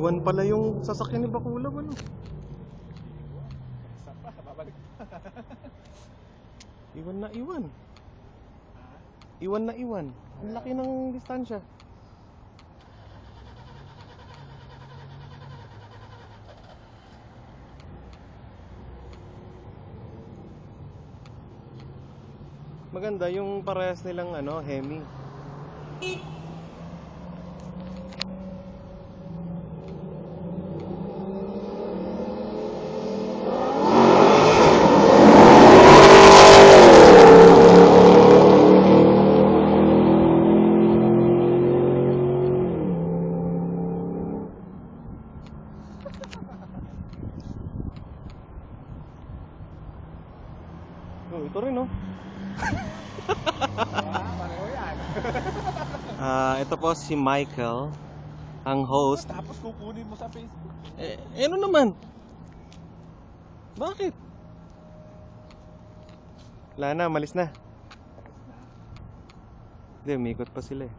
Iwan pala yung sasakyan ni Bakulaw, ano? Isa pa, babalik. Iwan na iwan. Iwan na iwan. Ang laki ng distansya. Maganda yung parehas nilang ano, Hemi. Oh, ito rin, oh. Pareho yan. Ito po si Michael, ang host. Tapos kukunin mo sa Facebook. Ano naman? Bakit? Wala na, malis na. Hindi, umikot pa sila eh.